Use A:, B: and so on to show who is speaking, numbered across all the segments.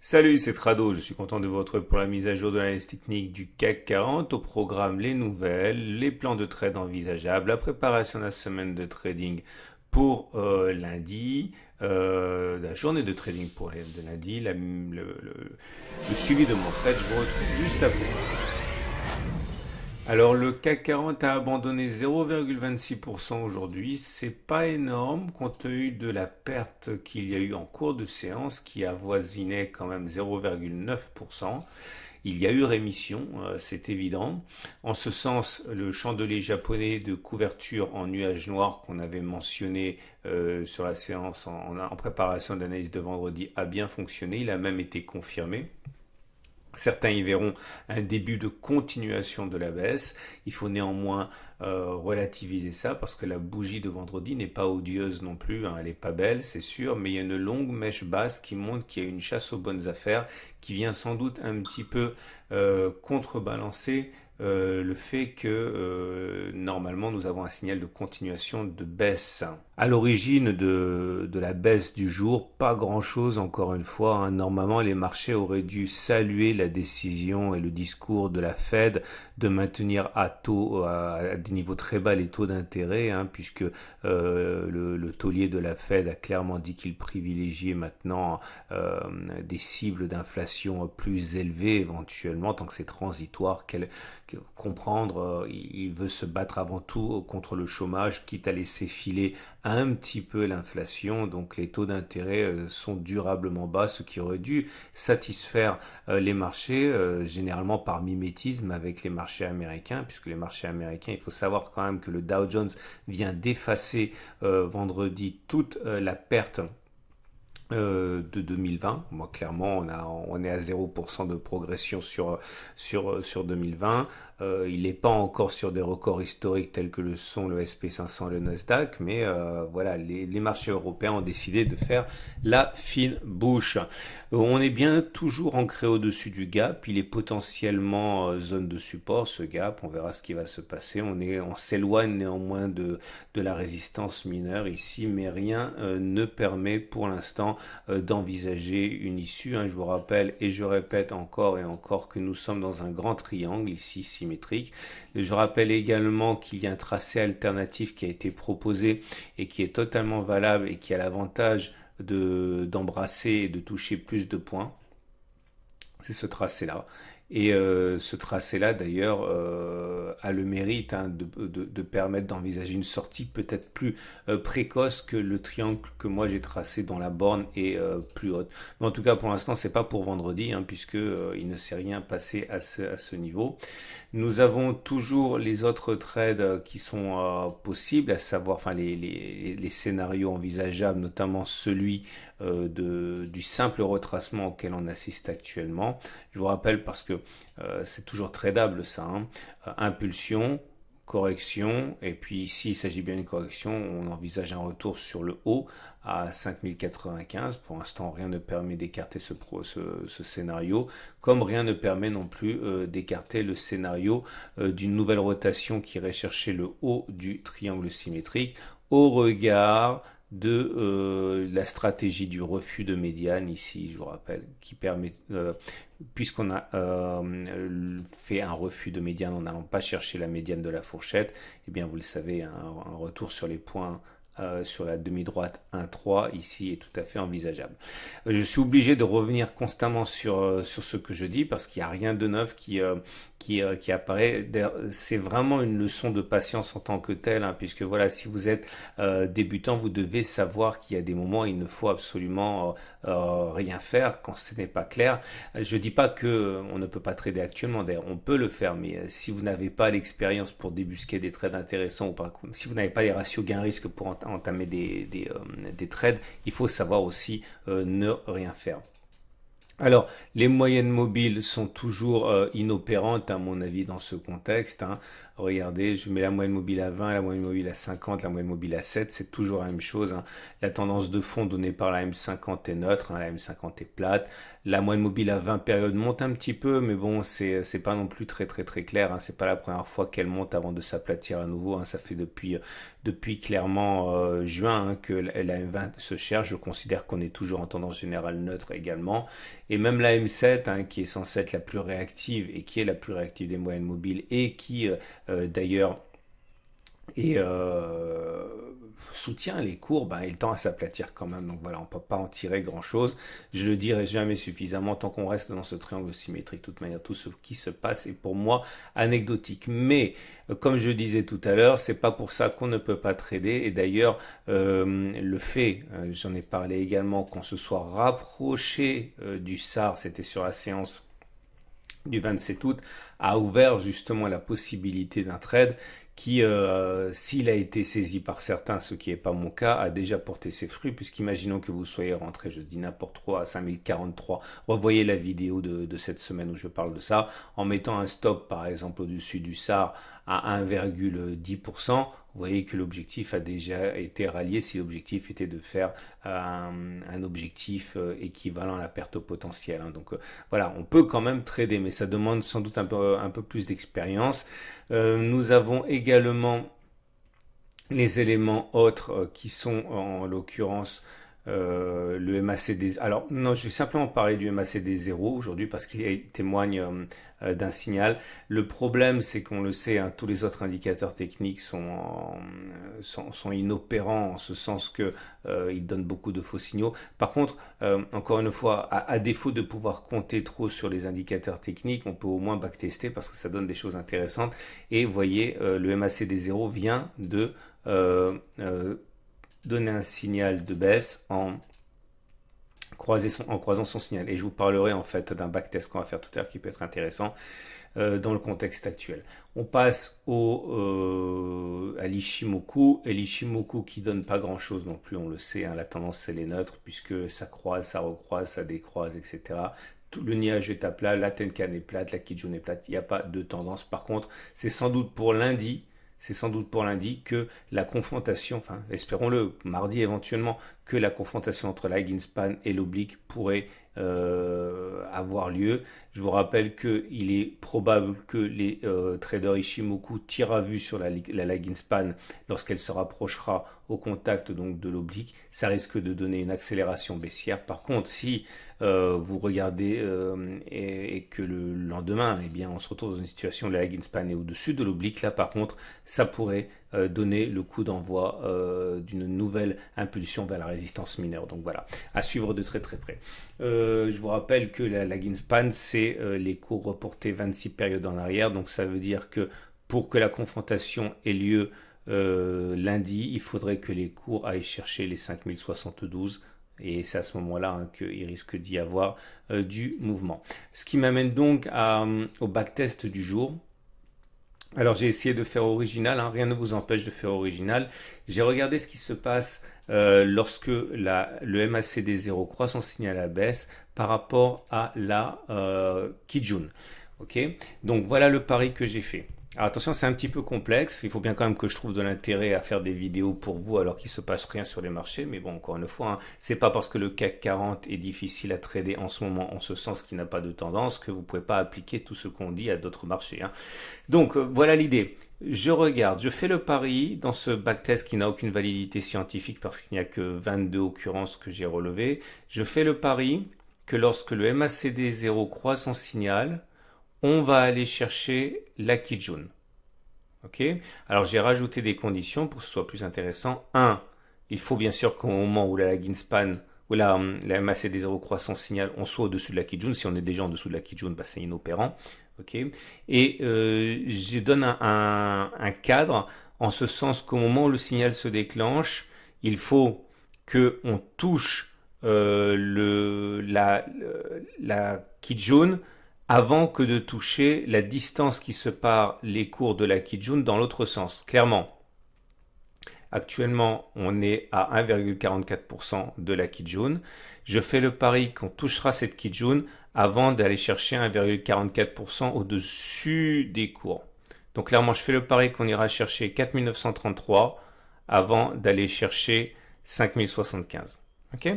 A: Salut, c'est Trado, je suis content de vous retrouver pour la mise à jour de l'analyse technique du CAC 40. Au programme, les nouvelles, les plans de trade envisageables, la préparation de la semaine de trading pour lundi, la journée de trading pour de lundi, le suivi de mon trade, je vous retrouve juste après ça. Alors le CAC 40 a abandonné 0,26% aujourd'hui, c'est pas énorme compte tenu de la perte qu'il y a eu en cours de séance qui avoisinait quand même 0,9%. Il y a eu rémission, c'est évident. En ce sens, le chandelier japonais de couverture en nuage noir qu'on avait mentionné sur la séance en préparation d'analyse de vendredi a bien fonctionné, il a même été confirmé. Certains y verront un début de continuation de la baisse. Il faut néanmoins relativiser ça parce que la bougie de vendredi n'est pas odieuse non plus, hein. Elle n'est pas belle, c'est sûr, mais il y a une longue mèche basse qui montre qu'il y a une chasse aux bonnes affaires qui vient sans doute un petit peu contrebalancer le fait que normalement nous avons un signal de continuation de baisse. À l'origine de la baisse du jour, pas grand-chose encore une fois, hein. Normalement, les marchés auraient dû saluer la décision et le discours de la Fed de maintenir à des niveaux très bas les taux d'intérêt, hein, puisque le taulier de la Fed a clairement dit qu'il privilégiait maintenant des cibles d'inflation plus élevées éventuellement, tant que c'est transitoire, comprendre, il veut se battre avant tout contre le chômage, quitte à laisser filer un petit peu l'inflation. Donc les taux d'intérêt sont durablement bas, ce qui aurait dû satisfaire les marchés, généralement par mimétisme avec les marchés américains, puisque les marchés américains, il faut savoir quand même que le Dow Jones vient d'effacer vendredi toute la perte de 2020. Moi, clairement, on est à 0% de progression sur 2020. Il n'est pas encore sur des records historiques tels que le sont le SP500 et le Nasdaq, mais voilà, les marchés européens ont décidé de faire la fine bouche. On est bien toujours ancré au-dessus du gap. Il est potentiellement zone de support, ce gap. On verra ce qui va se passer. On s'éloigne néanmoins de la résistance mineure ici, mais rien ne permet pour l'instant d'envisager une issue, hein. Je vous rappelle et je répète encore et encore que nous sommes dans un grand triangle ici symétrique. Je rappelle également qu'il y a un tracé alternatif qui a été proposé et qui est totalement valable et qui a l'avantage d'embrasser et de toucher plus de points. C'est ce tracé-là. Et ce tracé-là, d'ailleurs, a le mérite, hein, de permettre d'envisager une sortie peut-être plus précoce que le triangle que moi j'ai tracé dont la borne est plus haute. Mais en tout cas, pour l'instant, c'est pas pour vendredi, hein, puisque il ne s'est rien passé à ce niveau. Nous avons toujours les autres trades qui sont possibles, à savoir enfin, les scénarios envisageables, notamment celui du simple retracement auquel on assiste actuellement. Je vous rappelle parce que c'est toujours tradable ça, hein. Impulsion, correction, et puis ici il s'agit bien d'une correction, on envisage un retour sur le haut à 5095. Pour l'instant, rien ne permet d'écarter ce scénario, comme rien ne permet non plus d'écarter le scénario d'une nouvelle rotation qui irait chercher le haut du triangle symétrique au regard de la stratégie du refus de médiane ici, je vous rappelle, qui permet, puisqu'on a fait un refus de médiane en n'allant pas chercher la médiane de la fourchette, eh bien vous le savez, un retour sur les points sur la demi-droite 1,3 ici est tout à fait envisageable. Je suis obligé de revenir constamment sur ce que je dis parce qu'il n'y a rien de neuf qui apparaît. C'est vraiment une leçon de patience en tant que telle, hein, puisque voilà, si vous êtes débutant, vous devez savoir qu'il y a des moments où il ne faut absolument rien faire quand ce n'est pas clair. Je dis pas que on ne peut pas trader actuellement, d'ailleurs on peut le faire, mais si vous n'avez pas l'expérience pour débusquer des trades intéressants ou si vous n'avez pas les ratios gain-risque pour entamer des trades, il faut savoir aussi ne rien faire. Alors, les moyennes mobiles sont toujours inopérantes à mon avis dans ce contexte, hein. Regardez, je mets la moyenne mobile à 20, la moyenne mobile à 50, la moyenne mobile à 7, c'est toujours la même chose, hein. La tendance de fond donnée par la M50 est neutre, hein, la M50 est plate. La moyenne mobile à 20 périodes monte un petit peu, mais bon, c'est pas non plus très clair, hein. C'est pas la première fois qu'elle monte avant de s'aplatir à nouveau, hein. Ça fait depuis clairement juin, hein, que la M20 se cherche. Je considère qu'on est toujours en tendance générale neutre également. Et même la M7, hein, qui est censée être la plus réactive et qui est la plus réactive des moyennes mobiles et qui d'ailleurs et soutient les cours, ben, il tend à s'aplatir quand même. Donc voilà, on ne peut pas en tirer grand-chose. Je le dirai jamais suffisamment tant qu'on reste dans ce triangle symétrique. De toute manière, tout ce qui se passe est pour moi anecdotique. Mais comme je disais tout à l'heure, c'est pas pour ça qu'on ne peut pas trader. Et d'ailleurs, le fait, j'en ai parlé également, qu'on se soit rapproché du SAR, c'était sur la séance du 27 août, a ouvert justement la possibilité d'un trade qui, s'il a été saisi par certains, ce qui n'est pas mon cas, a déjà porté ses fruits, puisqu'imaginons que vous soyez rentré, je dis n'importe quoi, à 5043, revoyez la vidéo de cette semaine où je parle de ça, en mettant un stop par exemple au-dessus du SAR à 1,10%, vous voyez que l'objectif a déjà été rallié si l'objectif était de faire un objectif équivalent à la perte au potentiel, hein. Donc voilà, on peut quand même trader, mais ça demande sans doute un peu plus d'expérience. Nous avons également les éléments autres qui sont en l'occurrence le MACD. Alors non, je vais simplement parler du MACD 0 aujourd'hui parce qu'il témoigne d'un signal. Le problème, c'est qu'on le sait, hein, tous les autres indicateurs techniques sont inopérants en ce sens que ils donnent beaucoup de faux signaux. Par contre, encore une fois, à défaut de pouvoir compter trop sur les indicateurs techniques, on peut au moins backtester parce que ça donne des choses intéressantes. Et vous voyez, le MACD 0 vient de donner un signal de baisse en croisant son signal. Et je vous parlerai en fait d'un backtest qu'on va faire tout à l'heure qui peut être intéressant dans le contexte actuel. On passe à l'Ichimoku, et l'Ichimoku qui donne pas grand chose non plus, on le sait, hein, la tendance elle est neutre puisque ça croise, ça recroise, ça décroise, etc. Tout le nuage est à plat, la Tenkan est plate, la Kijun est plate, il n'y a pas de tendance. Par contre, c'est sans doute pour lundi que la confrontation, enfin espérons-le, mardi éventuellement, que la confrontation entre la lagging span et l'oblique pourrait avoir lieu. Je vous rappelle qu'il est probable que les traders Ichimoku tirent à vue sur la lagging span lorsqu'elle se rapprochera au contact donc de l'oblique. Ça risque de donner une accélération baissière. Par contre, si vous regardez et que le lendemain, eh bien, on se retrouve dans une situation où la lagging span est au-dessus de l'oblique, là par contre, ça pourrait donner le coup d'envoi d'une nouvelle impulsion vers la résistance mineure. Donc voilà, à suivre de très près. Je vous rappelle que la lagging span, c'est les cours reportés 26 périodes en arrière. Donc ça veut dire que pour que la confrontation ait lieu lundi, il faudrait que les cours aillent chercher les 5072. Et c'est à ce moment-là, hein, qu'il risque d'y avoir du mouvement. Ce qui m'amène donc au backtest du jour. Alors j'ai essayé de faire original, hein, rien ne vous empêche de faire original. J'ai regardé ce qui se passe lorsque le MACD 0 croise son signal à baisse par rapport à la Kijun. Okay, donc voilà le pari que j'ai fait. Alors attention, c'est un petit peu complexe, il faut bien quand même que je trouve de l'intérêt à faire des vidéos pour vous alors qu'il ne se passe rien sur les marchés, mais bon, encore une fois, hein, c'est pas parce que le CAC 40 est difficile à trader en ce moment, en ce sens qu'il n'a pas de tendance, que vous ne pouvez pas appliquer tout ce qu'on dit à d'autres marchés, hein. Donc voilà l'idée. Je regarde, je fais le pari dans ce backtest qui n'a aucune validité scientifique parce qu'il n'y a que 22 occurrences que j'ai relevées. Je fais le pari que lorsque le MACD 0 croise son signal, on va aller chercher la Kijun. Ok. Alors j'ai rajouté des conditions pour que ce soit plus intéressant. 1. Il faut bien sûr qu'au moment où la lagging span ou la MACD 0 croise son signal, on soit au-dessus de la Kijun. Si on est déjà en dessous de la Kijun, bah, c'est inopérant. Ok. Et je donne un cadre en ce sens qu'au moment où le signal se déclenche, il faut qu'on touche la Kijun avant que de toucher la distance qui sépare les cours de la Kijun dans l'autre sens. Clairement, actuellement, on est à 1,44% de la Kijun. Je fais le pari qu'on touchera cette Kijun avant d'aller chercher 1,44% au-dessus des cours. Donc clairement, je fais le pari qu'on ira chercher 4933 avant d'aller chercher 5075. Ok?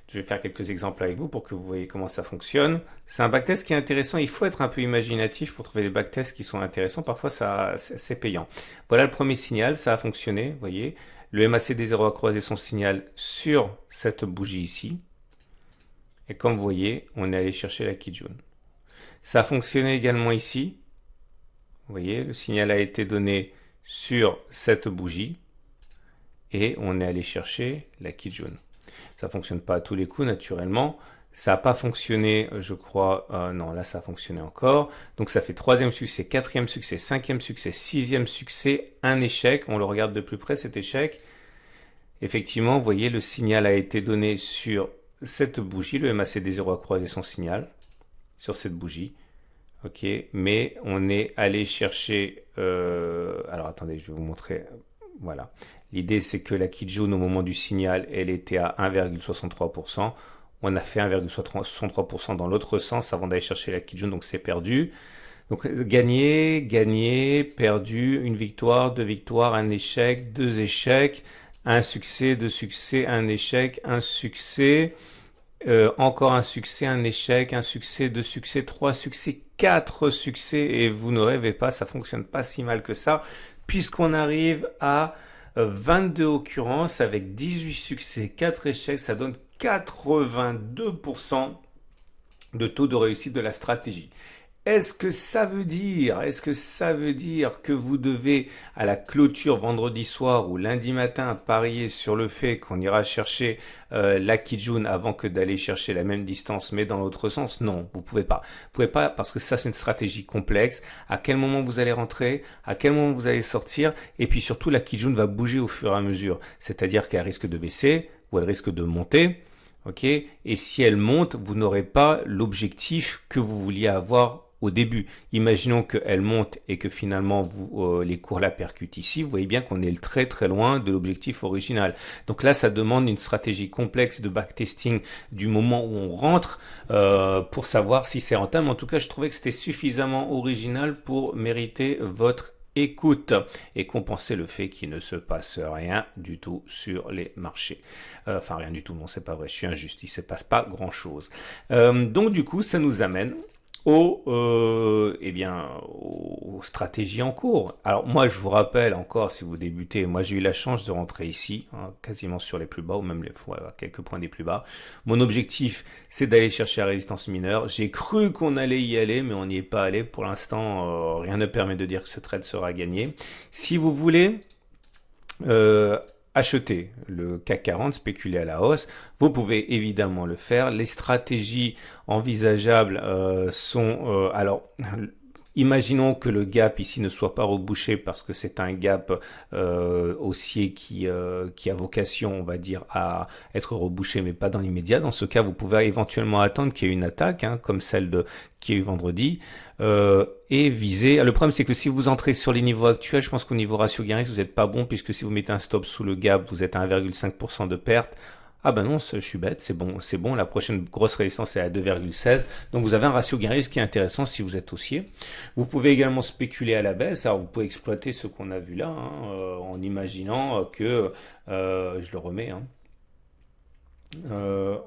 A: Je vais faire quelques exemples avec vous pour que vous voyez comment ça fonctionne. C'est un backtest qui est intéressant. Il faut être un peu imaginatif pour trouver des backtests qui sont intéressants. Parfois, c'est payant. Voilà le premier signal. Ça a fonctionné. Vous voyez, le MACD0 a croisé son signal sur cette bougie ici. Et comme vous voyez, on est allé chercher la Kijun. Ça a fonctionné également ici. Vous voyez, le signal a été donné sur cette bougie. Et on est allé chercher la Kijun. Ça ne fonctionne pas à tous les coups, naturellement. Ça n'a pas fonctionné, je crois. Non, là, ça a fonctionné encore. Donc, ça fait troisième succès, quatrième succès, cinquième succès, sixième succès, un échec. On le regarde de plus près, cet échec. Effectivement, vous voyez, le signal a été donné sur cette bougie. Le MACD0 a croisé son signal sur cette bougie. OK, mais on est allé chercher... alors, attendez, je vais vous montrer... Voilà. L'idée, c'est que la Kijun, au moment du signal, elle était à 1,63%. On a fait 1,63% dans l'autre sens avant d'aller chercher la Kijun, donc c'est perdu. Donc gagné, gagné, perdu, une victoire, deux victoires, un échec, deux échecs, un succès, deux succès, un échec, un succès, encore un succès, un échec, un succès, deux succès, trois succès, quatre succès, et vous ne rêvez pas, ça fonctionne pas si mal que ça, puisqu'on arrive à 22 occurrences avec 18 succès, 4 échecs, ça donne 82% de taux de réussite de la stratégie. Est-ce que ça veut dire que vous devez, à la clôture vendredi soir ou lundi matin, parier sur le fait qu'on ira chercher la Kijun avant que d'aller chercher la même distance, mais dans l'autre sens? Non, vous pouvez pas. Vous pouvez pas parce que ça, c'est une stratégie complexe. À quel moment vous allez rentrer? À quel moment vous allez sortir? Et puis surtout, la Kijun va bouger au fur et à mesure. C'est-à-dire qu'elle risque de baisser ou elle risque de monter. Ok? Et si elle monte, vous n'aurez pas l'objectif que vous vouliez avoir au début. Imaginons qu'elle monte et que finalement les cours la percutent ici. Vous voyez bien qu'on est très très loin de l'objectif original. Donc là, ça demande une stratégie complexe de backtesting du moment où on rentre pour savoir si c'est rentable. En tout cas, je trouvais que c'était suffisamment original pour mériter votre écoute et compenser le fait qu'il ne se passe rien du tout sur les marchés. Enfin, rien du tout, non, c'est pas vrai, je suis injuste, il se passe pas grand-chose. Donc du coup, ça nous amène aux stratégies en cours. Alors moi, je vous rappelle encore, si vous débutez, moi j'ai eu la chance de rentrer ici, hein, quasiment sur les plus bas, ou même quelques points des plus bas. Mon objectif, c'est d'aller chercher la résistance mineure. J'ai cru qu'on allait y aller, mais on n'y est pas allé. Pour l'instant, rien ne permet de dire que ce trade sera gagné. Si vous voulez... acheter le CAC 40, spéculer à la hausse, vous pouvez évidemment le faire. Les stratégies envisageables sont... alors, imaginons que le gap ici ne soit pas rebouché parce que c'est un gap haussier qui a vocation, on va dire, à être rebouché, mais pas dans l'immédiat. Dans ce cas, vous pouvez éventuellement attendre qu'il y ait une attaque, hein, comme celle qui est eu vendredi, et viser. Le problème, c'est que si vous entrez sur les niveaux actuels, je pense qu'au niveau ratio gain risque, vous n'êtes pas bon, puisque si vous mettez un stop sous le gap, vous êtes à 1,5% de perte. Ah ben non, je suis bête, c'est bon, la prochaine grosse résistance est à 2,16, donc vous avez un ratio gain risque qui est intéressant si vous êtes haussier. Vous pouvez également spéculer à la baisse, alors vous pouvez exploiter ce qu'on a vu là, hein, en imaginant que, je le remets, hein,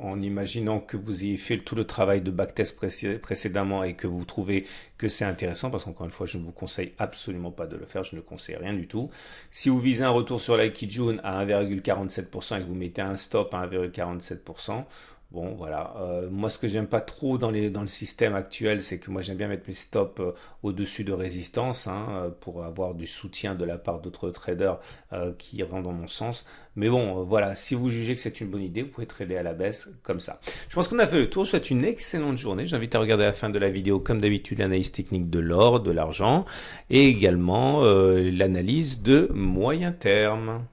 A: en imaginant que vous ayez fait tout le travail de backtest précédemment et que vous trouvez que c'est intéressant, parce qu'encore une fois, je ne vous conseille absolument pas de le faire, je ne conseille rien du tout. Si vous visez un retour sur la Kijun à 1,47% et que vous mettez un stop à 1,47%, bon, voilà. Moi, ce que j'aime pas trop dans le système actuel, c'est que moi, j'aime bien mettre mes stops au-dessus de résistance, hein, pour avoir du soutien de la part d'autres traders qui vont dans mon sens. Mais bon, voilà. Si vous jugez que c'est une bonne idée, vous pouvez trader à la baisse comme ça. Je pense qu'on a fait le tour. Je vous souhaite une excellente journée. J'invite à regarder à la fin de la vidéo, comme d'habitude, l'analyse technique de l'or, de l'argent et également l'analyse de moyen terme.